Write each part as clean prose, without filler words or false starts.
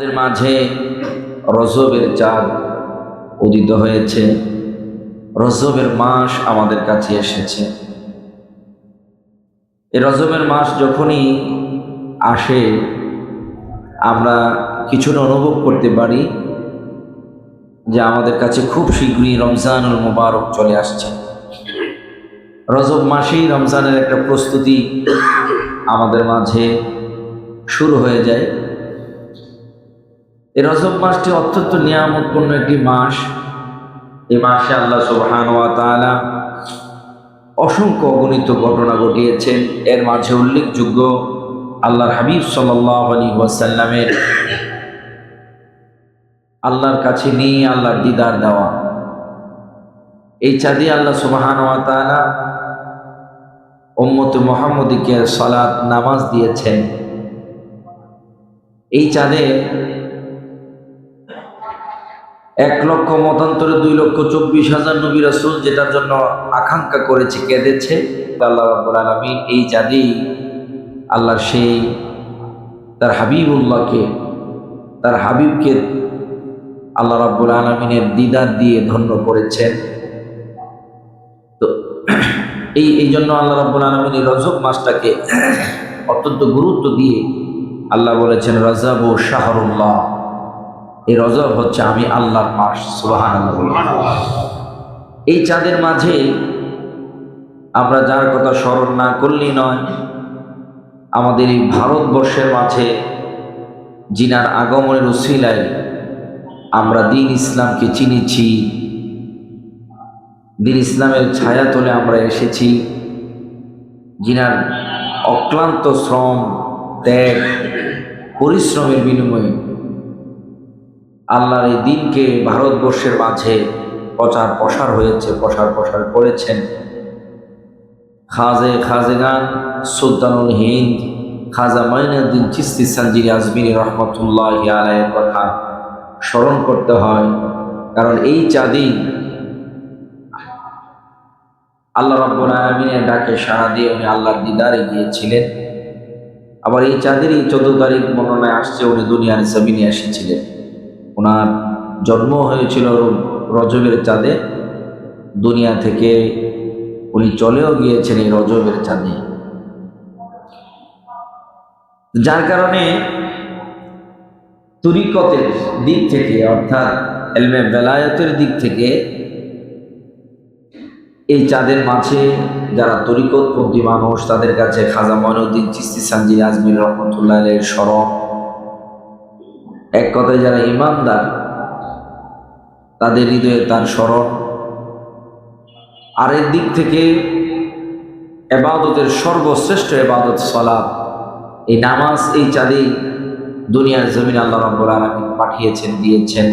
আমাদের মাঝে রজবের চাঁদ উদিত হয়েছে। রজবের মাস আমাদের কাছে এসেছে। এই রজবের মাস যখনই আসে আমরা কিছুটা অনুভব করতে পারি যে আমাদের কাছে খুব শীঘ্রই রমজানুল মুবারক চলে আসছে। রজব মাসেই রমজানের একটা প্রস্তুতি আমাদের মাঝে শুরু হয়ে যায়। এই রজব মাসটি অত্যন্ত নিয়ামতপূর্ণ একটি মাস। এই মাসে আল্লাহ সুবহানাহু ওয়া তাআলা অসংখ্য অগণিত ঘটনা ঘটিয়েছেন। এর মাঝে উল্লেখযোগ্য আল্লাহর হাবিব সাল্লাল্লাহু আলাইহি ওয়াসাল্লামের আল্লাহর কাছে নিয়ে আল্লাহর দিদার দেওয়া। এই চাঁদে আল্লাহ সুবহানাহু ওয়া তাআলা উম্মতে মুহাম্মদীকে সালাত নামাজ দিয়েছেন। এই চাঁদে 1,00,000 মতান্তরে 2,24,000 নবী রাসূল যেটার জন্য আকাঙ্ক্ষা করেছে, কেঁদেছে, আল্লাহ রাব্বুল আলামিন এই চাঁদেই আল্লাহর সেই তার হাবিবুল্লাহকে, তার হাবিবকে আল্লাহ রাব্বুল আলামিনের দিদার দিয়ে ধন্য করেছেন। তো এই জন্য আল্লাহ রাব্বুল আলামিন এই রজব মাসটাকে অত্যন্ত গুরুত্ব দিয়ে আল্লাহ বলেছেন রজব ও শাহরুল্লাহ। এই রজব হচ্ছে আমি আল্লাহর মাস। সুবহানাল্লাহ। এই চাঁদের মাঝে আমরা যার কথা স্মরণ না করলেই নয়, আমাদের এই ভারতবর্ষের মাঝে জিনার আগমনের উসিলায় আমরা দ্বীন ইসলামকে চিনেছি, দ্বীন ইসলামের ছায়াতলে আমরা এসেছি, জিনার অক্লান্ত শ্রম, ত্যাগ, পরিশ্রমের বিনিময়ে আল্লাহর এই দিনকে ভারতবর্ষের মাঝে প্রচার প্রসার হয়েছে, প্রসার করেছেন খাজেগান সুলতানুল হিন্দ খাজা মাইনুদ্দিন চিশতি সানজিরি আজমিরি রহমতুল্লাহি আলাইহির কথা স্মরণ করতে হয়। কারণ এই চাঁদই আল্লাহ রাব্বুল আলামিনের ডাকে সাড়া দিয়ে উনি আল্লাহর দিদারে গিয়েছিলেন। আবার এই চাঁদেরই 14 তারিখ বর্ণনায় আসছে উনি দুনিয়ার জমিনে এসেছিলেন। ওনার জন্ম হয়েছিল রজবের চাঁদে, দুনিয়া থেকে উনি চলেও গিয়েছেন এই রজবের চাঁদে। যার কারণে তরিকতের দিক থেকে অর্থাৎ ইলমে বেলায়েতের দিক থেকে এই চাঁদের মাঝে যারা তরিকতপন্থী মানুষ তাদের কাছে খাজা মাইনুদ্দিন চিশতি সানজিরি আজমিরি রহমতুল্লাহ আলাইহির স্মরণ, এক কথায় যারা ইমানদার তাদের হৃদয়ে তার স্মরণ। আর এর দিক থেকে ইবাদতের সর্বশ্রেষ্ঠ ইবাদত সালাত, এই নামাজ এই চাঁদেই দুনিয়ার জমিনে আল্লাহ রাব্বুল আলামিন পাঠিয়েছেন, দিয়েছেন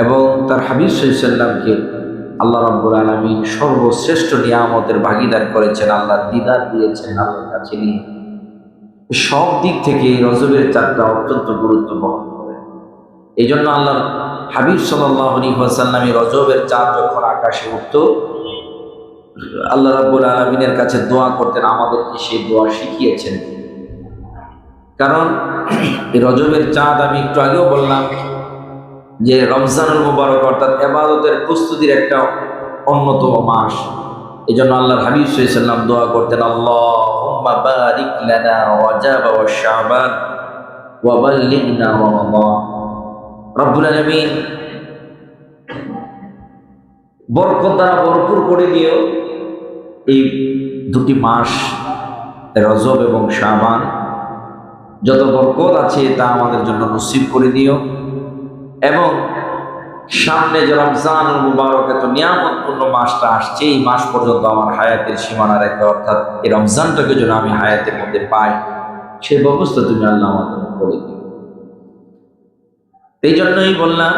এবং তার হাবিব সাল্লাল্লাহু আলাইহি ওয়াসাল্লামকে আল্লাহ রাব্বুল আলামিন সর্বশ্রেষ্ঠ নিয়ামতের ভাগীদার করেছেন, আল্লাহর দিদার দিয়েছেন আল্লাহর কাছে নিয়ে। সব দিক থেকে রজবের চাঁদটা অত্যন্ত গুরুত্ব বহন করে। এই জন্য আল্লাহর হাবিব সাল্লাল্লাহু আলাইহি ওয়াসাল্লাম রজবের চাঁদ যখন আকাশে উঠত আল্লাহ রাব্বুল আলামিনের কাছে দোয়া করতেন, আমাদেরকে সেই দোয়া শিখিয়েছেন। কারণ এই রজবের চাঁদ আমি একটু আগেও বললাম যে রমজানুল মুবারক অর্থাৎ ইবাদতের প্রস্তুতির একটা অন্যতম মাস। এই জন্য আল্লাহর হাবিব সাল্লাল্লাহু আলাইহি ওয়াসাল্লাম দোয়া করতেন, আল্লাহুম্মা বারিক লানা রাজাব ওয়া শাবান ওয়া বাল্লিগনা রমাদান। রব্বুল আলামিন বরকত দ্বারা ভরপুর করে দিও এই দুটি মাস রজব এবং শাবান, যত বরকত আছে তা আমাদের জন্য নসিব করে দিও। এবং সামনে যে রমজানুল মুবারক এত নিয়ামতপূর্ণ মাসটা আসছে, এই মাস পর্যন্ত আমার হায়াতের সীমানা রেখে অর্থাৎ এই রমজানটাকে যেন আমি হায়াতের মধ্যে পাই, সেই ব্যবস্থা তুমি আল্লাহ আমাদের করে দিও। এই জন্যই বললাম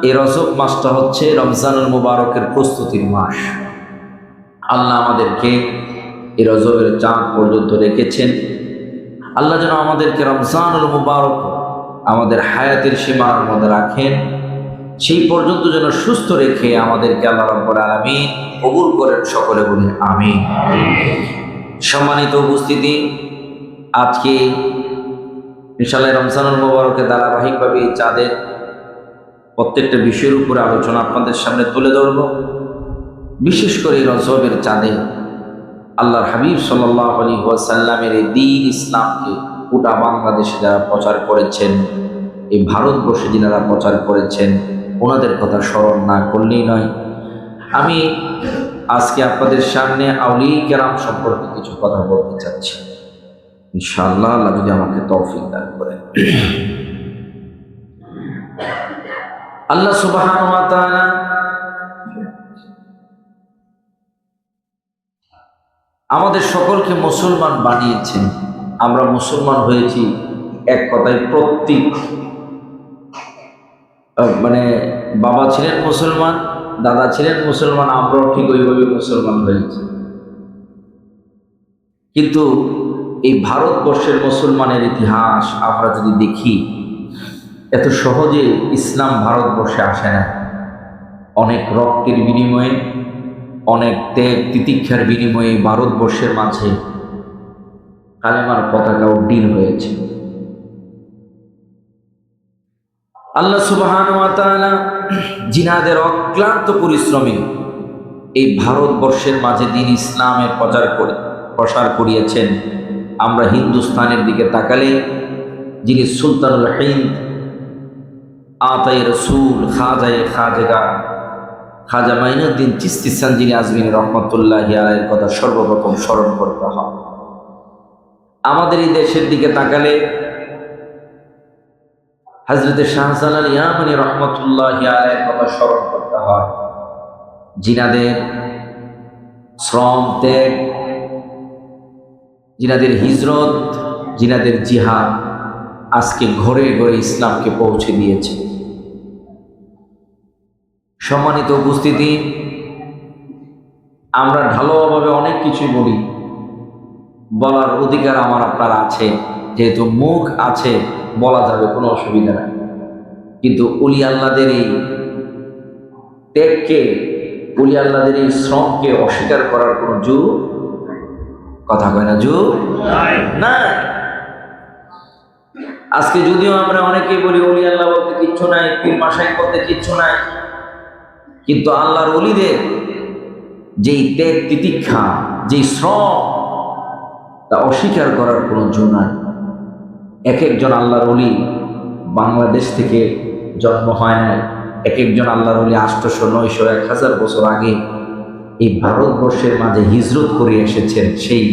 এই রজব মাসটা হচ্ছে রমজানুল মুবারকের প্রস্তুতির মাস। আল্লাহ আমাদেরকে এই রজবের চাঁদ পর্যন্ত রেখেছেন। আল্লাহ যেন আমাদেরকে রমজানুল মুবারক আমাদের হায়াতের সীমানার মধ্যে রাখেন, সেই পর্যন্ত যেন সুস্থ রেখে আমাদেরকে আল্লাহ রাব্বুল আলামিন কবুল করেন। সকলে বলি আমিন। সম্মানিত উপস্থিতি, আজকে ইনশাআল্লাহ রমজানুল মোবারকে ধারাবাহিকভাবে এই চাঁদের প্রত্যেকটা বিষয়ের উপরে আলোচনা আপনাদের সামনে তুলে ধরব। বিশেষ করে রজবের চাঁদে আল্লাহর হাবিব সাল্লাল্লাহু আলাইহি ওয়াসাল্লামের এই দ্বীন ইসলামকে গোটা বাংলাদেশে যারা প্রচার করেছেন, এই ভারতবর্ষে যারা প্রচার করেছেন, ওনাদের কথা স্মরণ না করলেই নয়। আমি আজকে আপনাদের সামনে আউলিয়া কেরাম সম্পর্কে কিছু কথা বলতে চাচ্ছি, ইনশাআল্লাহ আল্লাহ যদি আমাকে তৌফিক দান করেন। আল্লাহ সুবহানাহু ওয়া তাআলা আমাদের সকলকে মুসলমান বানিয়েছেন। আমরা মুসলমান হয়েছি এক কথায় প্রত্যেক বাবা ছিলেন মুসলমান, দাদা ছিলেন মুসলমান, আমরাও ঠিক ওইভাবে মুসলমান হয়েছি। কিন্তু এই ভারতবর্ষের মুসলমানের ইতিহাস আমরা যদি দেখি, এত সহজে ইসলাম ভারতবর্ষে আসে না। অনেক রক্তের বিনিময়ে, অনেক ত্যাগ তিতিক্ষার বিনিময়ে ভারতবর্ষের মাঝে কালেমার পতাকা উড্ডীন হয়েছে। আল্লাহ সুবহানাহু ওয়া তাআলা জিনাদের অক্লান্ত পরিশ্রমে এই ভারতবর্ষের মাঝে দ্বীন ইসলামের প্রসার করিয়েছেন। আমরা হিন্দুস্তানের দিকে তাকালে যিনি সুলতানুল হিন্দ, আতায়ে রসুল, খাজা মাইনুদ্দিন চিশতি সানজিনী আজমিনী রহমতুল্লাহি আলাইহির কথা সর্বপ্রথম স্মরণ করতে হয়। আমাদের এই দেশের দিকে তাকালে হযরত শাহজালাল ইয়ামানী রহমতুল্লাহি আলাইহির কথা স্মরণ করতে হয়। জিনাদের শ্রম ত্যাগ, জিনাদের হিজরত, জিনাদের জিহাদ আজকে ঘরে ঘরে ইসলামকে পৌঁছে দিয়েছে। সম্মানিত উপস্থিতি, আমরা ঢালাওভাবে অনেক কিছু বলি, বলার অধিকার আমার আপনার আছে, যেহেতু মুখ আছে বলা যাবে, কোনো অসুবিধা নাই। কিন্তু ওলি আল্লাহদের এই ত্যাগকে, ওলি আল্লাহদের এই শ্রমকে অস্বীকার করার কোনো কথা কয় না, না। আজকে যদিও আমরা অনেকেই বলি ওলি আল্লাহ বলতে কিচ্ছু নাই, পীর মাশায়েখ বলতে কিচ্ছু নাই, কিন্তু আল্লাহর ওলিদের যেই ত্যাগ তিতিক্ষা, যেই শ্রম, তা অস্বীকার করার কোনো জো নাই। এক একজন আল্লাহর ওলি বাংলাদেশ থেকে জন্ম হয় নাই। এক একজন আল্লাহর ওলি 800, 900, 1000 বছর আগে এই ভারতবর্ষের মাঝে হিজরত করে এসেছেন সেই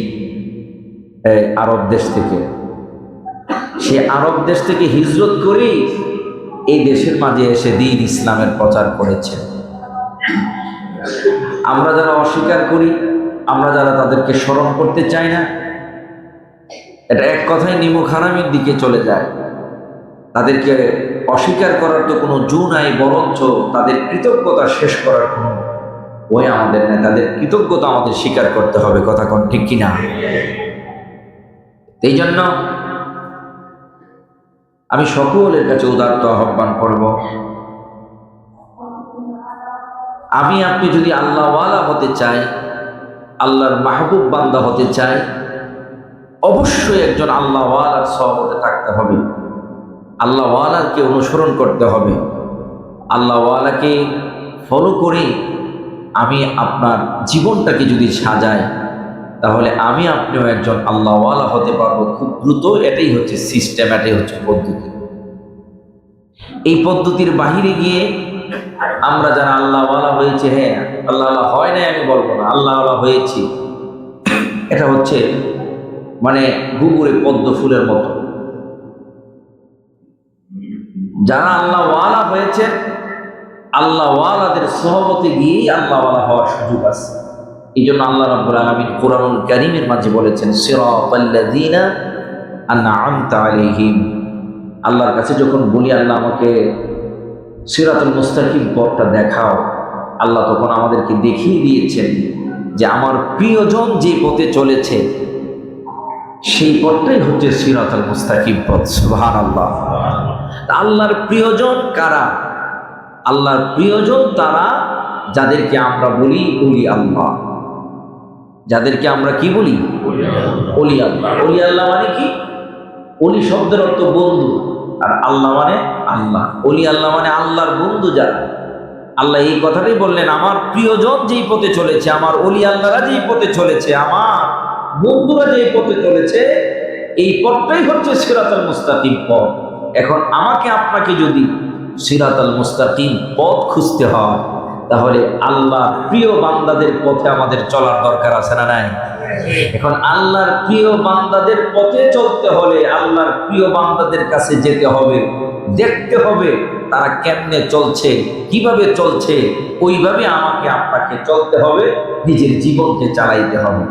আরব দেশ থেকে। সে আরব দেশ থেকে হিজরত করেই এই দেশের মাঝে এসে দ্বীন ইসলামের প্রচার করেছেন। আমরা যারা অস্বীকার করি, আমরা যারা তাদেরকে স্মরণ করতে চাই না, এটা এক কথায় নিমুখ হারামির দিকে চলে যায়। তাদেরকে অস্বীকার করার তো কোনো জো নাই, বরঞ্চ তাদের কৃতজ্ঞতা শেষ করার কোনো ওই আমাদের নেই। তাদের কৃতজ্ঞতা আমাদের স্বীকার করতে হবে, কথা কোন ঠিক কিনা? এই জন্য আমি সকলের কাছে উদাত্ত আহ্বান করব, আমি আপনি যদি আল্লাহওয়ালা হতে চাই, আল্লাহর মাহবুব বান্দা হতে চাই, অবশ্যই একজন আল্লাহওয়ালার সহবতে থাকতে হবে, আল্লাহওয়ালাকে অনুসরণ করতে হবে। আল্লাহওয়ালাকে ফলো করে আমি আপনার জীবনটাকে যদি সাজাই, তাহলে আমি আপনিও একজন আল্লাহওয়ালা হতে পারবো খুব দ্রুত। এটাই হচ্ছে সিস্টেম, এটাই হচ্ছে পদ্ধতি। এই পদ্ধতির বাহিরে গিয়ে আমরা যারা আল্লাহওয়ালা হয়েছে, হ্যাঁ আল্লাহওয়ালা হয় নাই আমি বলবো না, আল্লাহওয়ালা হয়েছি, এটা হচ্ছে গুগুরে পদ্ম ফুলের মতো। যারা আল্লাহওয়ালা হয়েছে, আল্লাহওয়ালাদের সহবতে গিয়েই আল্লাহওয়ালা হওয়ার সুযোগ আছে। এই জন্য আল্লাহ রাব্বুল আলামিন কুরআনুল কারীমের মাঝে বলেছেন, সিরাতাল্লাযীনা আন'আমতা আলাইহিম। আল্লাহর কাছে যখন বলি আল্লাহ আমাকে সিরাতুল মুস্তাকিম পথটা দেখাও, আল্লাহ তখন আমাদেরকে দেখিয়ে দিয়েছেন যে আমার প্রিয়জন যে পথে চলেছে সেই পথটাই হচ্ছে সিরাতুল মুস্তাকিম পথ। সুবহানাল্লাহ। আল্লাহর প্রিয়জন কারা? আল্লাহর প্রিয়জন তারা যাদেরকে আমরা বলি ওলি আল্লাহ, যাদেরকে আমরা কি বলি? ওলি আল্লাহ। ওলি আল্লাহ মানে কি? অলি শব্দের অর্থ বন্ধু, আর আল্লাহ মানে আল্লাহ। অলি আল্লাহ মানে আল্লাহর বন্ধু যারা। আল্লাহ এই কথাটাই বললেন, আমার প্রিয়জন যেই পথে চলেছে, আমার অলি আল্লাহরা যেই পথে চলেছে, আমার বন্ধুরা যেই পথে চলেছে, এই পথটাই হচ্ছে সিরাতাল মুস্তাকিম পথ। এখন আমাকে আপনাকে যদি সিরাতাল মুস্তাকিম পথ খুঁজতে হয়, তাহলে আল্লাহর প্রিয় বান্দাদের পথে আমাদের চলার দরকার আছে না নাই? এখন আল্লাহর প্রিয় বান্দাদের পথে চলতে হলে আল্লাহর প্রিয় বান্দাদের কাছে যেতে হবে, দেখতে হবে তারা কেমনে চলছে, কিভাবে চলছে, ওইভাবে আমাকে আপনাকে চলতে হবে, নিজের জীবনকে চালাইতে হবে।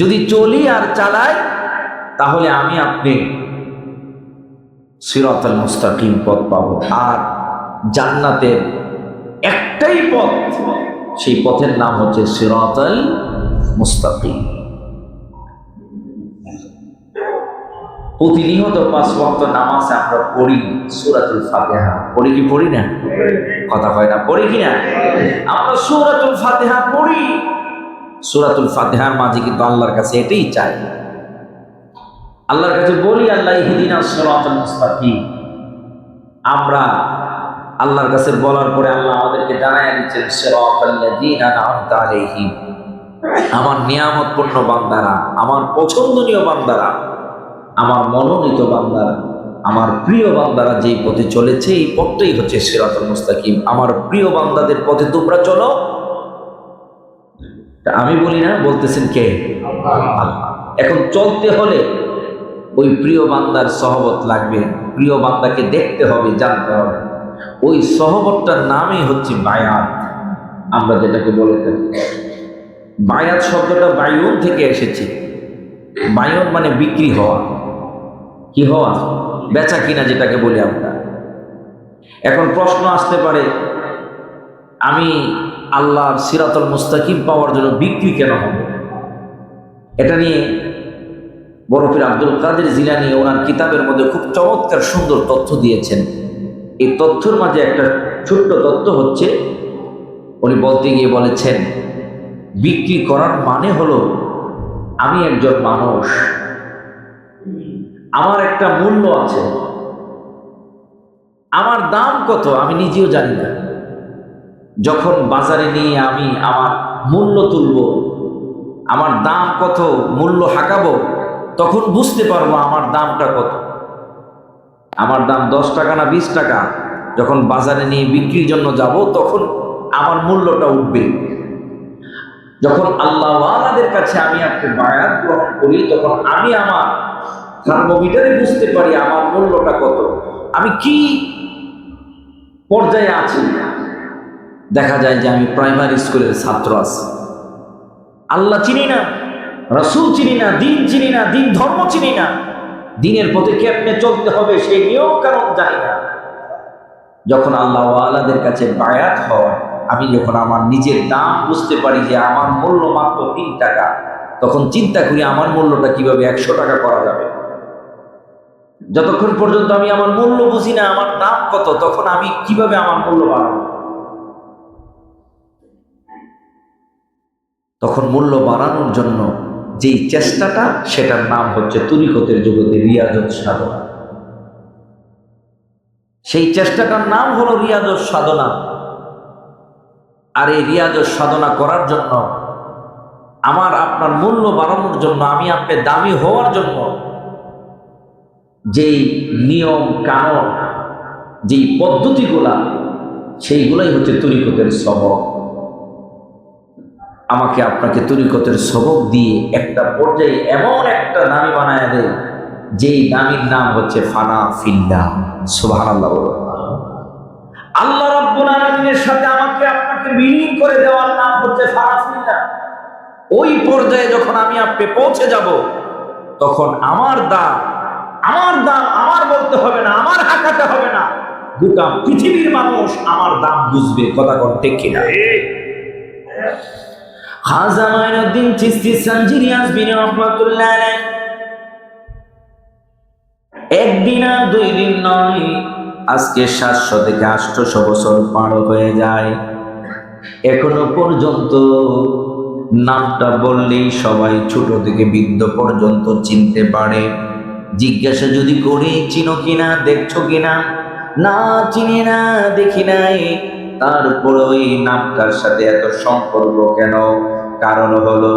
যদি চলি আর চালাই, তাহলে আমি আপনি সিরাতাল মুস্তাকিম পথ পাবো। আর জান্নাতের একটাই পথ, সেই পথের নাম হচ্ছে সিরাতাল মুস্তাকিম। প্রতিনিয়ত 5 ওয়াক্ত নামাজে আমরা পড়ি সূরাতুল ফাতিহা। পড়ি কি পড়ি না? কথা কয় না, পড়ি কি না? আমরা সূরাতুল ফাতিহা পড়ি। সূরাতুল ফাতিহার মাঝে কিন্তু আল্লাহর কাছে এটাই চাই, আল্লাহর কাছে বলি, আল্লাহ ইহদিনাস সিরাতাল মুস্তাকিম। আমরা আল্লাহর কাছে বলার পরে আল্লাহ আমাদেরকে জানায় দিচ্ছেন, সিরাতাল লাযীনা আন'আমতা আলাইহিম, আমার নিয়ামতপূর্ণ বান্দারা, আমার পছন্দনীয় বান্দারা, আমার মনোনীত বান্দারা, আমার প্রিয় বান্দারা যেই পথে চলেছে, এই পথটাই হচ্ছে সিরাতুল মুস্তাকিম। আমার প্রিয় বান্দাদের পথে তোমরা চলো। আমি বলি না, বলতেছেন কে? আল্লাহ। এখন চলতে হলে ওই প্রিয় বান্দার সহবত লাগবে, প্রিয় বান্দাকে দেখতে হবে, জানতে হবে। ওই সহবতটার নামই হচ্ছে বায়াত, আমরা যেটাকে বলে থাকি। বায়াত শব্দটা বায়ুন থেকে এসেছে। বায়ুন মানে বিক্রি হওয়া, কি হওয়া? বেচা কিনা যেটাকে বলি আমরা। এখন প্রশ্ন আসতে পারে, আমি আল্লাহর সিরাতুল মুস্তাকিম পাওয়ার জন্য বিক্রি কেন হব? এটা নিয়ে বড় পীর আব্দুল কাদের জিলানী ওনার কিতাবের মধ্যে খুব চমৎকার সুন্দর তথ্য দিয়েছেন। এই তথ্যের মাঝে একটা ছোট্ট তথ্য হচ্ছে, উনি বলতে গিয়ে বলেছেন, বিক্রি করার মানে হলো, আমি একজন মানুষ, আমার একটা মূল্য আছে, আমার দাম কত আমি নিজেও জানি না। যখন বাজারে নিয়ে আমি আমার মূল্য তুলব, আমার দাম কত, মূল্য হাঁকাবো, তখন বুঝতে পারবো আমার দামটা কত। আমার দাম 10 টাকা না 20 টাকা, যখন বাজারে নিয়ে বিক্রির জন্য যাব, তখন আমার মূল্যটা উঠবে। যখন আল্লাহওয়ালাদের কাছে আমি আপনি বায়াত গ্রহণ করি, তখন আমি আমার থার্মোমিটারে বুঝতে পারি আমার মূল্যটা কত, আমি কি পর্যায়ে আছি। দেখা যায় যে আমি প্রাইমারি স্কুলের ছাত্র আছি, আল্লাহ চিনি না, রাসূল চিনি না, দিন চিনি না, দিন ধর্ম চিনি না, দিনের পথে কেমনে চলতে হবে সেই নিয়ম কানুন জানি না। যখন আল্লাহওয়ালাদের কাছে বায়াত হয়, আমি যখন আমার নিজের দাম বুঝতে পারি যে আমার মূল্য মাত্র 3 টাকা, তখন চিন্তা করি আমার মূল্যটা কিভাবে 100 টাকা করা যাবে। যতক্ষণ পর্যন্ত আমি আমার মূল্য বুঝি না, আমার দাম কত, তখন আমি কিভাবে আমার মূল্য বাড়াবো। তখন মূল্য বাড়ানোর জন্য যেই চেষ্টাটা, সেটার নাম হচ্ছে তরিকতের জগতে রিয়াজত সাধনা। সেই চেষ্টাটার নাম হলো রিয়াজত সাধনা। আর এই রিয়াজত সাধনা করার জন্য, আমার আপনার মূল্য বাড়ানোর জন্য, আমি আপনি দামি হওয়ার জন্য যেই নিয়ম কানুন, যেই পদ্ধতিগুলা, সেইগুলাই হচ্ছে তরিকতের সবক। আমাকে আপনাকে তরিকতের সবক দিয়ে একটা পর্যায়ে এমন একটা দামি বানায় দেয়, যেই দামির নাম হচ্ছে ফানা ফিল্লাহ। সুবহানাল্লাহ। আল্লাহ রাব্বুল আলামিনের সাথে আমাকে আপনাকে বিলীন করে দেওয়ার নাম হচ্ছে ফানা ফিল্লাহ। ওই পর্যায়ে যখন আমি আপনি পৌঁছে যাব, তখন আমার দাম আমার বলতে হবে না, আমার হাঁকাতে হবে না, গোটা পৃথিবীর মানুষ আমার দাম বুঝবে। কথা কোন ঠিক কিনা? খাজা মাইনুদ্দিন চিশতি সানজিরি আজমিরি রাহমাতুল্লাহ আলাইহি একদিন আর 2 দিন নয়, আজকে 700 থেকে 800 বছর পার হয়ে যায়, এখনো পর্যন্ত নামটা বললেই সবাই ছোট থেকে বৃদ্ধ পর্যন্ত চিনতে পারে। জিজ্ঞাসা যদি করি চিনো কিনা, দেখছো কিনা, না চিনি না, দেখি নাই, তারপরে ওই নামটার সাথে এত সম্পর্ক কেন? কারণ হলো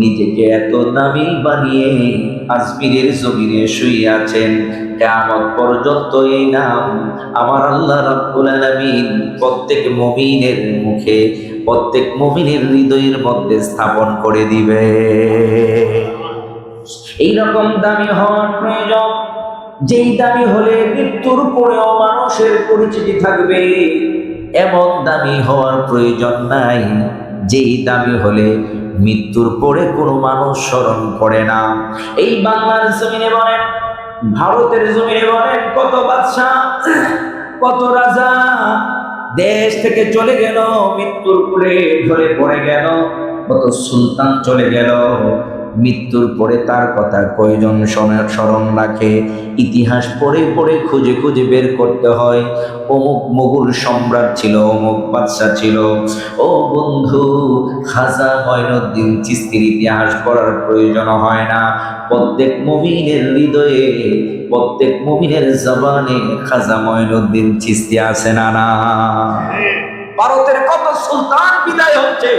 নিজেকে এত দামি বানিয়ে আজমিরের জমিনে শুয়ে আছেন। কিয়ামত পর্যন্ত এই নাম আমার আল্লাহ রাব্বুল আলামিন প্রত্যেক মুমিনের মুখে, প্রত্যেক মুমিনের হৃদয়ের মধ্যে স্থাপন করে দিবে। এইরকম দামি হওয়ার প্রয়োজন, যেই দামি হলে মৃত্যুর পরেও মানুষের পরিচিতি থাকবে। এমন দামি হওয়ার প্রয়োজন নাই যেই দামি হলে মৃত্যুর পরে কোনো মানুষ স্মরণ করে না। এই বাংলার জমিনে বলেন, ভারতের জমিনে বলেন, কত বাদশা, কত রাজা দেশ থেকে চলে গেল, মৃত্যুর পরে ঢলে পড়ে গেল। কত সুলতান চলে গেল, মৃত্যুর পরে তার কথা কয়জন স্মরণ রাখে? ইতিহাস পড়ে পড়ে খুঁজে খুঁজে বের করতে হয়, অমুক মুঘল সম্রাট ছিল, অমুক বাদশা ছিল। ও বন্ধু, খাজা মঈনুদ্দিন চিশতির ইতিহাস পড়ার প্রয়োজন হয় না। প্রত্যেক মুমিনের হৃদয়ে, প্রত্যেক মুমিনের জবানে খাজা মঈনুদ্দিন চিশতি আছে না না? ভারতের কত সুলতান বিদায় হচ্ছে,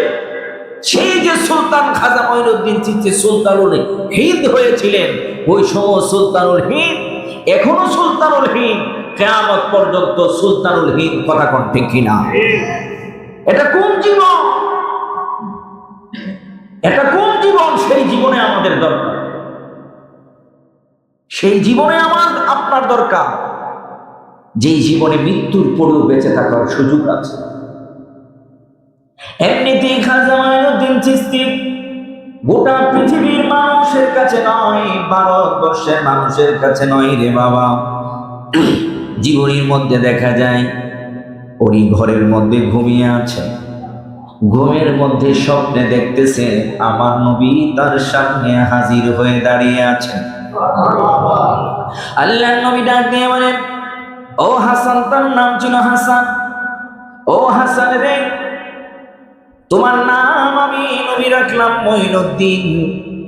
সেই যে সুলতান খাজা মঈনুদ্দিন চিশতি সুলতানুল হিন্দ হয়েছিলেন, ওই সময় সুলতানুল হিন্দ এখনো সুলতানুল হিন্দ, কিয়ামত পর্যন্ত সুলতানুল হিন্দ। কথা কোন ঠিক কিনা? এটা কোন জীবন? এটা কোন জীবন? সেই জীবনে আমাদের দরকার, সেই জীবনে আমার আপনার দরকার, যেই জীবনে মৃত্যুর পরেও বেঁচে থাকার সুযোগ আছে। এমনিতেই খাজা মঈনুদ্দিন চিশতি গোটা পৃথিবীর মানুষের কাছে নয়, ভারতবর্ষের মানুষের কাছে নয় রে বাবা, জীবনীর মধ্যে দেখা যায় ওই ঘরের মধ্যে ঘুমিয়ে আছে, ঘুমের মধ্যে স্বপ্নে দেখতেছে আমার নবী তার সামনে হাজির হয়ে দাঁড়িয়ে আছেন। আল্লাহর নবী ডাক দিয়ে বলেন, ও হাসান, তার নাম ছিল হাসান, ও হাসান রে, তোমার নাম আমি নবী রাখলাম মঈনুদ্দিন,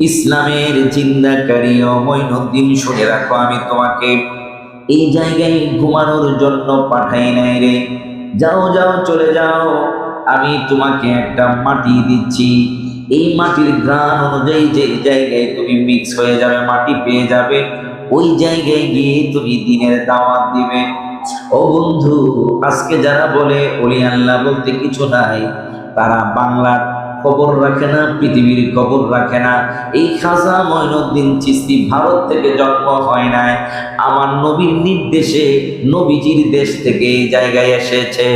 ইসলামের জিন্দাকারী ও মঈনুদ্দিন, শুনে রাখো আমি তোমাকে এই জায়গায় ঘুমানোর জন্য পাঠাই নাই রে। যাও যাও, চলে যাও, আমি তোমাকে একটা মাটি দিচ্ছি, এই মাটির ঘ্রাণ অনুযায়ী যে জায়গায় তুমি মিক্স হয়ে যাবে, মাটি পেয়ে যাবে, ওই জায়গায় গিয়ে তুমি দ্বীনের দাওয়াত দিবে। ও বন্ধু, আজকে যারা বলে ওলি আল্লাহ বলতে কিছু নাই, তারা বাংলার খবর রাখে না, পৃথিবীর খবর রাখে না। এই খাজা মঈনুদ্দিন চিশতি ভারত থেকে জন্ম হয় নাই, আমার নবীর নির্দেশে নবীজির দেশ থেকে এই জায়গায় এসেছে।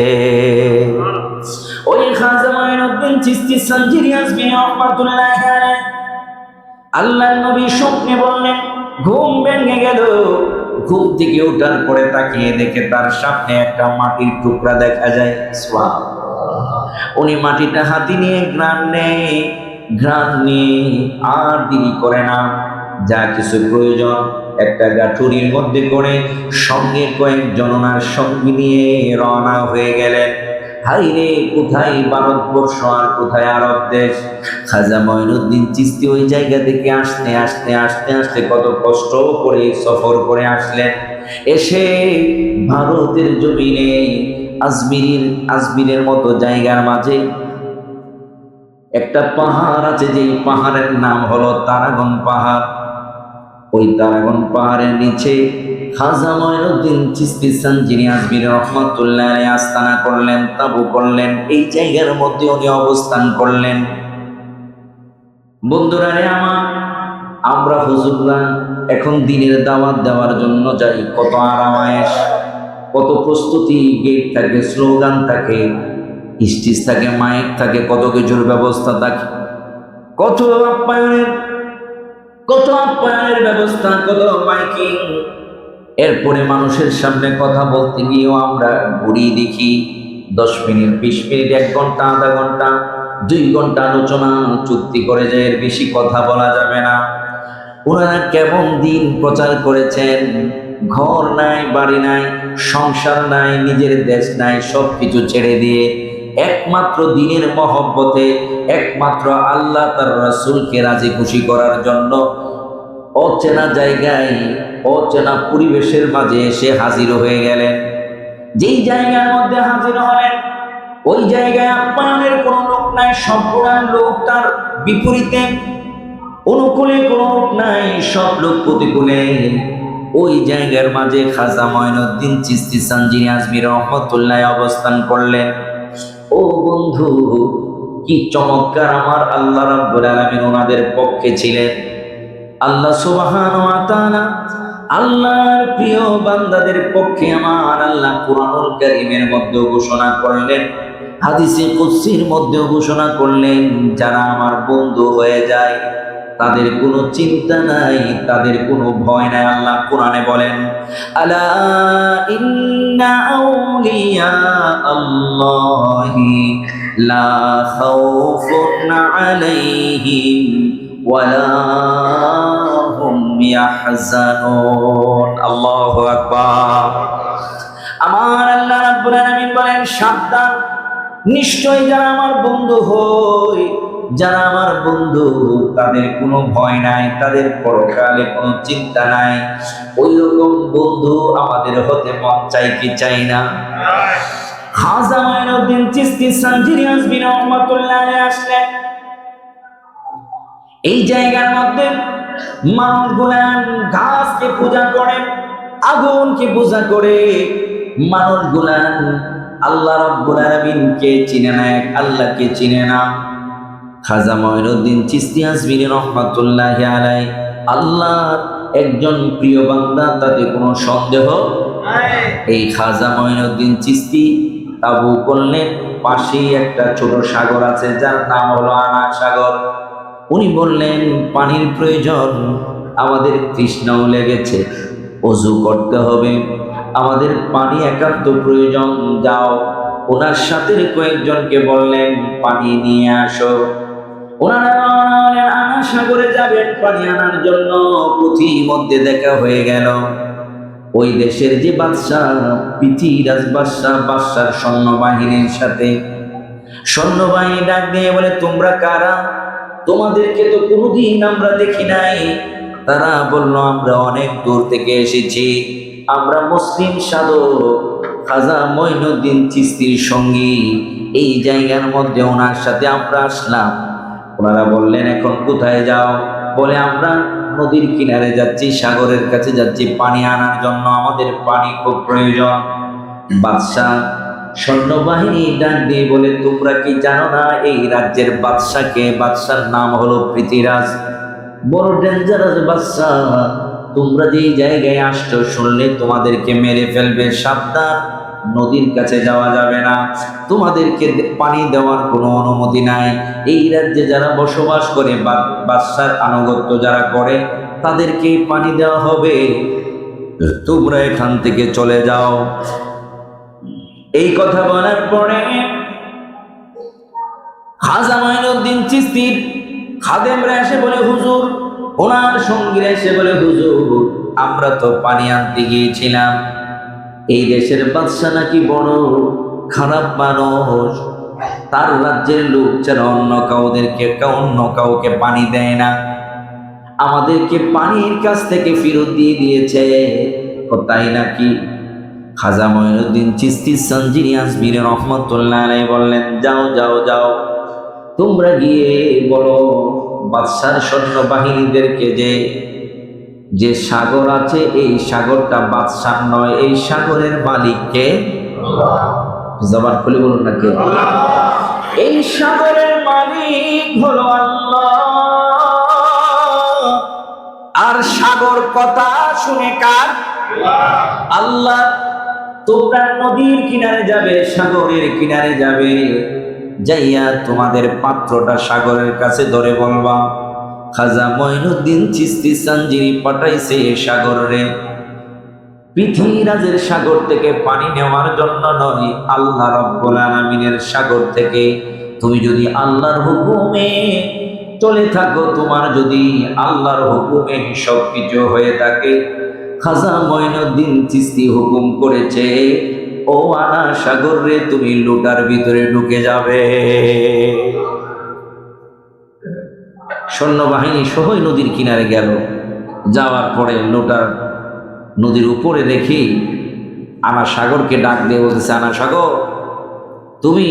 ওই খাজা মঈনুদ্দিন চিশতি সানজিরি আজমি রহমাতুল্লাহি আলাইহি, আল্লাহর নবী স্বপ্নে বললেন, ঘুম ভেঙে গেল, ঘুম থেকে ওঠার পরে তাকিয়ে দেখে তার সামনে একটা মাটির টুকরা দেখা যায়। উনি মাটিটা হাতে নিয়ে ঘ্রাণ নিয়ে আর দেরি করে না, যা কিছু প্রয়োজন একটা গাঠুরির মধ্যে করে সঙ্গে কয়েকজন ওনার সঙ্গী নিয়ে রওনা হয়ে গেলেন। হাই রে, কোথায় ভারতবর্ষ আর কোথায় আরব দেশ! খাজা মঈনুদ্দিন চিশতি ওই জায়গা থেকে আসতে আসতে আসতে আসতে কত কষ্ট করে সফর করে আসলেন। এসে ভারতের জমিনে আজমিরের মতো জায়গার মাঝে একটা পাহাড় আছে, যে পাহাড়ের নাম হলো তারাগণ পাহাড়। ওই তারাগণ পাহাড়ের নিচে খাজা মঈনুদ্দিন চিশতি সানজিরি আজমির রহমাতুল্লাহ আলাইহি আস্তানা করলেন, তাবু করলেন, এই জায়গার মধ্যে উনি অবস্থান করলেন। বন্ধুরা রে আমার, আমরা হুজুররা এখন দ্বীনের দাওয়াত দেওয়ার জন্য যাই, কত আরাম আয়েশ, কত প্রস্তুতি, গেট থাকে, স্লোগান থাকে, স্টেজ থাকে, মাইক থাকে, কত কিছুর ব্যবস্থা থাকে, কত আপ্যায়নের ব্যবস্থা, কত মাইকিং। এরপরে মানুষের সামনে কথা বলতে গিয়েও আমরা ঘুরিয়ে দেখি 10 মিনিট, 20 মিনিট, 1 ঘন্টা, আধা ঘন্টা, 2 ঘন্টা আলোচনা, চুক্তি করে যায় এর বেশি কথা বলা যাবে না। ওনারা কেমন দিন প্রচার করেছেন, ঘর নাই, বাড়ি নাই, সংসার নাই, নিজের দেশ নাই, সবকিছু ছেড়ে দিয়ে একমাত্র দ্বীনের মহব্বতে, একমাত্র আল্লাহ তার রাসূলকে রাজি খুশি করার জন্য অচেনা জায়গায় অচেনা পরিবেশের মাঝে এসে হাজির হয়ে গেলেন। যেই জায়গার মধ্যে হাজির হলেন ওই জায়গায় আপ্যায়নের কোনো লোক নাই, সম্পূর্ণ লোক তার বিপরীতে, অনুকূলে কোনো লোক নাই, সব লোক প্রতিকূলে। ওই জায়গার মাঝে খাজা মঈনুদ্দিন চিশতি সানজিরি আজমির রহমতুল্লাহ অবস্থান করলেন। ও বন্ধু, কি চমৎকার! আমার আল্লাহ রাব্বুল আলামিন ওনাদের পক্ষে ছিলেন। আল্লাহ সুবহানাহু ওয়া তাআলা আল্লাহর প্রিয় বান্দাদের পক্ষে আমার আল্লাহ কুরআনুল কারীমের মধ্যে ঘোষণা করলেন, হাদিসে কুদসির মধ্যে ঘোষণা করলেন, যারা আমার বন্ধু হয়ে যায় তাদের কোনো চিন্তা নাই, তাদের কোনো ভয় নাই। আল্লাহ কোরআনে বলেন, আলা ইন্না আউলিয়া আল্লাহি লা খাউফুন আলাইহিম ওয়ালা হুম ইয়াহজানুন। আল্লাহু আকবার। আমার আল্লাহ রাব্বুল আলামিন বলেন, সাবধান, নিশ্চয় যারা আমার বন্ধু হয়, যারা আমার বন্ধু, তাদের কোনো ভয় নাই, তাদের পরকালে কোনো চিন্তা নাই। ওই রকম বন্ধু আমাদের হতে মন চাই কি চাই না? খাজা মঈনুদ্দিন চিশতি সানজিরি আজমির রহমাতুল্লাহ আলাইহি আসলেন। এই জায়গার মধ্যে মানুষগুলান গাছকে পূজা করে, আগুনকে পূজা করে। মানুষগুলান আল্লাহ রাব্বুল আলামিনকে চিনে না, এক আল্লাহকে চিনে না। খাজা মঈনুদ্দিন চিশতি আজমিরি রহমাতুল্লাহি আলাইহি আল্লাহর একজন প্রিয় বান্দা, তাতে কোনো সন্দেহ নাই। এই খাজা মঈনুদ্দিন চিশতি তাবু করলেন, পাশেই একটা ছোট সাগর আছে যার নাম হলো আনা সাগর। উনি বললেন, পানির প্রয়োজন, আমাদের তৃষ্ণাও লেগেছে, ওযু করতে হবে, আমাদের পানি একান্ত প্রয়োজন। যাও, ওনার সাথে কয়েকজনকে বললেন পানি নিয়ে আসো। ওনারা আনা সাগরে যাবেন পানি আনার জন্য। পথির মধ্যে দেখা হয়ে গেল ওই দেশের যে বাদশাহ, পৃথিবীরাজ বাদশাহ, বাদশার সৈন্যবাহিনীর সাথে। সৈন্যবাহিনী ডাক দিয়ে বলে, তোমরা কারা? তোমাদেরকে তো কোনোদিন আমরা দেখি নাই। তারা বলল, আমরা অনেক দূর থেকে এসেছি, আমরা মুসলিম সাধক খাজা মঈনুদ্দিন চিশতির সঙ্গী। এই জায়গার মধ্যে ওনার সাথে আমরা আসলাম। ওনারা বললেন, এখন কোথায় যাও? বলে, আমরা নদীর কিনারে যাচ্ছি, সাগরের কাছে যাচ্ছি পানি আনার জন্য, আমাদের পানি খুব প্রয়োজন। বাদশাহ সৈন্যবাহিনী ডাক দিয়ে বলে, তোমরা কি জানো না এই রাজ্যের বাদশাকে? বাদশার নাম হলো পৃথিবীরাজ, বড় ডেঞ্জারাস বাদশাহ। তোমরা যে জায়গায় আসছো, শুনলে তোমাদেরকে মেরে ফেলবে, সাবধান, নদীর কাছে যাওয়া যাবে না, তোমাদেরকে পানি দেওয়ার কোনো অনুমতি নাই। এই রাজ্যে যারা বসবাস করে, বাদশার আনুগত্য যারা করে, তাদেরকে পানি দেওয়া হবে, তোমরা এখান থেকে চলে যাও। এই কথা বলার পরে খাজা মঈনুদ্দিন চিশতির খাদেমরা এসে বলে, হুজুর, ওনার সঙ্গীরা এসে বলে, হুজুর, আমরা তো পানি আনতে গিয়েছিলাম, এই দেশের বাদশা নাকি বড় খারাপ মানুষ, তার রাজ্যের লোক ছাড়া অন্য কাউকে পানি দেয় না, আমাদেরকে পানির কাছ থেকে ফেরত দিয়ে দিয়েছে। তাই নাকি? খাজা মঈনুদ্দিন চিশতি সানজিরি আজমিরি রহমাতুল্লাহ আলাইহি বললেন, যাও যাও যাও, তোমরা গিয়ে বলো বাদশার সৈন্যবাহিনীদেরকে যে সাগর আছে, এই সাগরটা বাদশার নয়, এই সাগরের মালিককে। জবান খুলে বলুন না কে? এই সাগরের মালিক হলো আল্লাহ। আর সাগর কথা শুনে কার? আল্লাহ। তোমরা নদীর কিনারে যাবে, সাগরের কিনারে যাবে, যাইয়া তোমাদের পাত্রটা সাগরের কাছে ধরে বলবা, খাজা মঈনুদ্দিন চিশতি সানজিরি পাঠাইছে সাগরে, পৃথিবীরাজের সাগর থেকে পানি নেওয়ার জন্য নয়, আল্লাহ রাব্বুল আলামিনের সাগর থেকে। তুমি যদি আল্লাহর হুকুমে চলে থাকো, তোমার যদি আল্লাহর হুকুমে সবকিছু হয়ে থাকে, খাজা মঈনুদ্দিন চিশতি হুকুম করেছে, ও আনা সাগর রে, তুমি লোটার ভিতরে ঢুকে যাবে। সৈন্যবাহিনী সহই নদীর কিনারে গেল। যাওয়ার পরে লোটার নদীর উপরে দেখি আনা সাগরকে ডাক দিয়ে বলতেছে, আনা সাগর, তুমি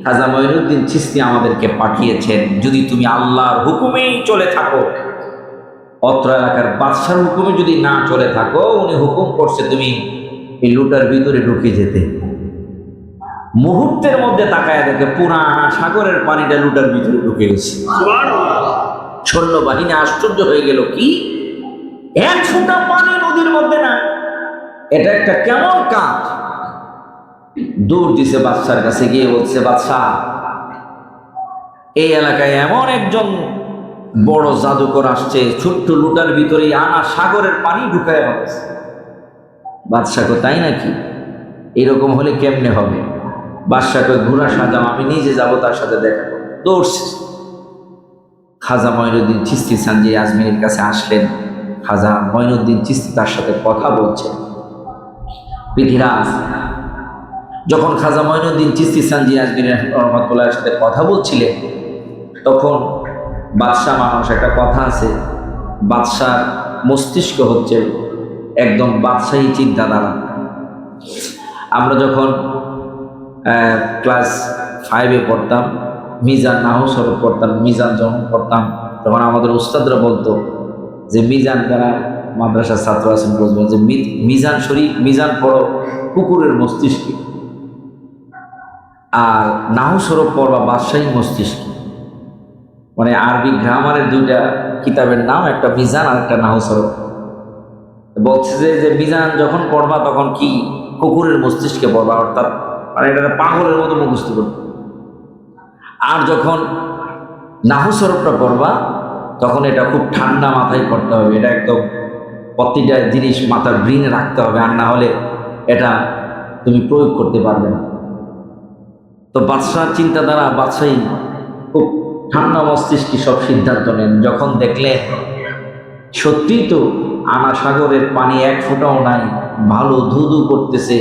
খাজা মঈনুদ্দিন চিশতি আমাদেরকে পাঠিয়েছেন, যদি তুমি আল্লাহর হুকুমেই চলে থাকো, অত্র এলাকার বাদশার হুকুমে যদি না চলে থাকো, উনি হুকুম করছে তুমি এই লুটার ভিতরে ঢুকে যেতে। মুহূর্তের মধ্যে তাকায় দেখে পুরা সাগরের পানিটা লুটার ভিতরে ঢুকে গেছে। সৈন্যবাহিনী আশ্চর্য হয়ে গেল, কি এক ফোঁটা পানি নদীর মধ্যে না, এটা একটা কেমন কাজ। দৌড় দিছে বাদশার কাছে, গিয়ে বলছে, বাদশাহ, এই এলাকায় এমন একজন বড় জাদুকর আসছে, ছোট্ট লুটার ভিতরে আনা সাগরের পানি ঢুকায় হচ্ছে। বাদশাকে, তাই নাকি? এরকম হলে কেমনে হবে? বাদশাকে, ঘোড়া সাজাও, আমি নিজে যাব, তার সাথে দেখা করব। দৌড়ছে। খাজা মঈনুদ্দিন চিশতি সানজি আজমিরের কাছে আসলেন। খাজা মঈনুদ্দিন চিশতি তার সাথে কথা বলছেন। পৃথিরাজ যখন খাজা মঈনুদ্দিন চিশতি সানজি আজমির রহমাতুল্লাহর সাথে কথা বলছিলেন, তখন বাদশাহ মানুষ, একটা কথা আছে, বাদশার মস্তিষ্ক হচ্ছে একদম বাদশাহী চিন্তাধারা। আমরা যখন ক্লাস 5-এ পড়তাম, মিজান নাহু সরফ পড়তাম, মিজান যখন পড়তাম, তখন আমাদের উস্তাদরা বলতো যে মিজান, যারা মাদ্রাসার ছাত্র আছেন বুঝবেন যে মিজান শরীফ, মিজান পড়ো কুকুরের মস্তিষ্কে, আর নাহু সরফ পড়বা বাদশাহী মস্তিষ্কে। মানে আরবি গ্রামারের দুইটা কিতাবের নাম, একটা মিজান আর একটা নাহু সরফ। বলছে যে মিজান যখন পড়বা তখন কি কুকুরের মস্তিষ্কে পড়বা, অর্থাৎ মানে এটা পাগলের মতো মুখস্থ করবে। আর যখন নাহু সরফটা পড়বা তখন এটা খুব ঠান্ডা মাথায় পড়তে হবে, এটা একদম প্রতিটা জিনিস মাথার ব্রেনে রাখতে হবে, আর না হলে এটা তুমি প্রয়োগ করতে পারবে না। তো বাদশার চিন্তাধারা, বাদশাহী খুব ঠান্ডা মস্তিষ্কে সব সিদ্ধান্ত নেন। যখন দেখলেন সত্যিই তো আনা সাগরের পানি এক ফোঁটাও নাই, ভালো ধুধু করতেছে,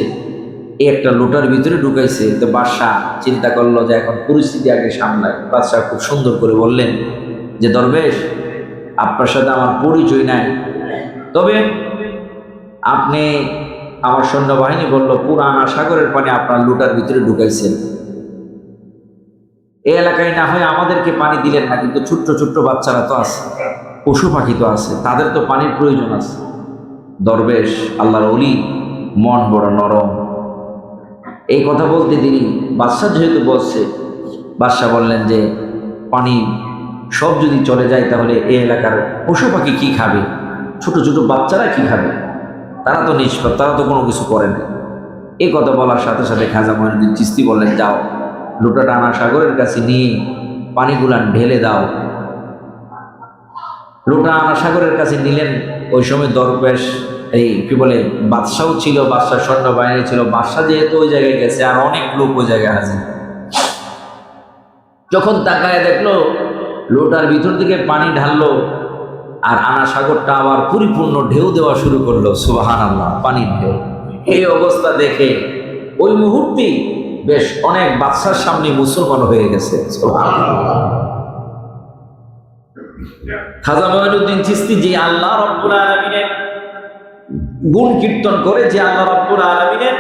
একটা লোটার ভিতরে ঢুকাইছে, তো বাদশাহ চিন্তা করলো যে এখন পরিস্থিতি আগে সামলায়। বাদশাহ খুব সুন্দর করে বললেন যে, দরবেশ, আপনার সাথে আমার পরিচয় নাই, তবে আপনি, আমার সৈন্যবাহিনী বলল পুরা আনা সাগরের পানি আপনার লোটার ভিতরে ঢুকাইছেন, এই এলাকায় না হয় আমাদেরকে পানি দিলেন না, কিন্তু ছোট্ট ছোট্ট বাচ্চারা তো আছে, পশু পাখি তো আছে, তাদের তো পানির প্রয়োজন আছে। দরবেশ, আল্লাহর ওলি, মন বড় নরম। এই কথা বলতে দেরি, বাদশাহ যেহেতু বলছে, বাদশাহ বললেন যে পানি সব যদি চলে যায় তাহলে এই এলাকার পশু পাখি কি খাবে, ছোট ছোট বাচ্চারা কি খাবে, তারা তো নিষ্পাপ, তারা তো কোনো কিছু করে না। এই কথা বলার সাথে সাথে খাজা মঈনুদ্দিন চিশতি বললেন, যাও লোটাটা আনা সাগরের কাছে নিয়ে পানিগুলা ঢেলে দাও। লোটা আনা সাগরের কাছে নিলেন। ওই সময় দরবেশ, এই কি বলে, বাদশাও ছিল, বাদশার সৈন্যবাহিনী ছিল। বাদশাহ যেহেতু ওই জায়গায় গেছে, আর অনেক লোক ওই জায়গায় আছে। যখন তাকায় দেখলো লোটার ভিতর থেকে পানি ঢাললো, আর আনা সাগরটা আবার পরিপূর্ণ ঢেউ দেওয়া শুরু করলো। সুবহানাল্লাহ, পানির ঢেউ। এই অবস্থা দেখে ওই মুহূর্তেই বেশ অনেক বাদশার সামনে মুসলমান হয়ে গেছে। খাজা মঈনুদ্দিন চিশতি যে আল্লাহ রাব্বুল আলামিনের গুণ কীর্তন করে, যে আল্লাহ রাব্বুল আলামিনের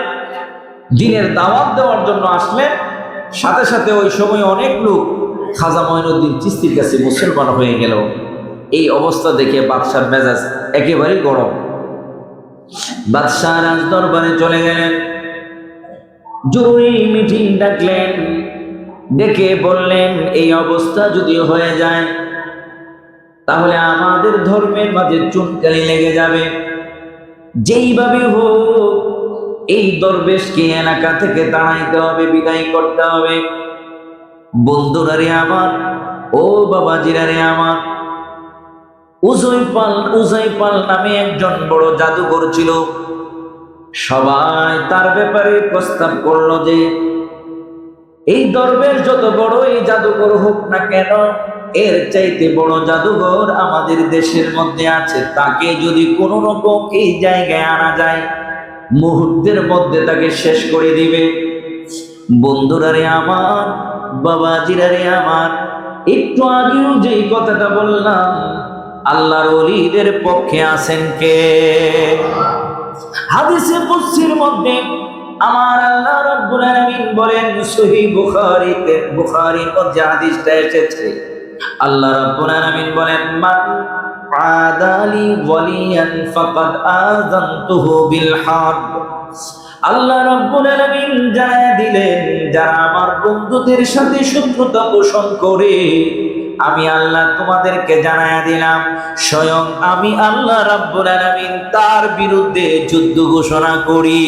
দ্বীনের দাওয়াত দেওয়ার জন্য আসলেন, সাথে সাথে ওই সময় অনেক লোক খাজা মঈনুদ্দিন চিশতির কাছে মুসলমান হয়ে গেল। এই অবস্থা দেখে বাদশার মেজাজ একেবারেই গরম। বাদশাহ রাজ দরবারে চলে গেলেন, জরুরি মিটিং ডাকলেন, ডেকে বললেন, এই অবস্থা যদি হয়ে যায় তাহলে আমাদের ধর্মের মাঝে চুনকালি লেগে যাবে। যেইভাবে হোক এই দরবেশকে এলাকা থেকে তাড়াইতে হবে, বিদায় করতে হবে। বন্ধুরা রে আমার, ও বাবাজিরা রে আমার, উজাইপাল নামে একজন বড় জাদুকর ছিল। সবাই তার ব্যাপারে প্রস্তাব করলো যে এই দরবেশ যত বড় এই জাদুকর হোক না কেন, এর চাইতে বড় জাদুঘর আমাদের দেশের মধ্যে আছে। তাকে যদি কোনো রকম এই জায়গায় আনা যায়, মুহূর্তের মধ্যে তাকে শেষ করে দিবে। বন্ধুরা রে আমার, বাবাজিরা রে আমার, একটু আগেও যেই কথাটা বললাম, আল্লাহর ওলিদের পক্ষে আছেন কে? হাদিসে কুদসির মধ্যে আমার আল্লাহ রাব্বুল আলামিন বলেন, সহিহ বুখারীর মধ্যে হাদিসটা এসেছে, আল্লাহ রাব্বুল আলামিন বলেন, মান আদালি ওয়ালিয়ান ফাকাদ আযানতুহু বিল হারব। আল্লাহ রাব্বুল আলামিন জানায়া দিলেন, যারা আমার বন্ধুদের সাথে শত্রুতা পোষণ করে, আমি আল্লাহ তোমাদেরকে জানায়া দিলাম, স্বয়ং আমি আল্লাহ রাব্বুল আলামিন তার বিরুদ্ধে যুদ্ধ ঘোষণা করি।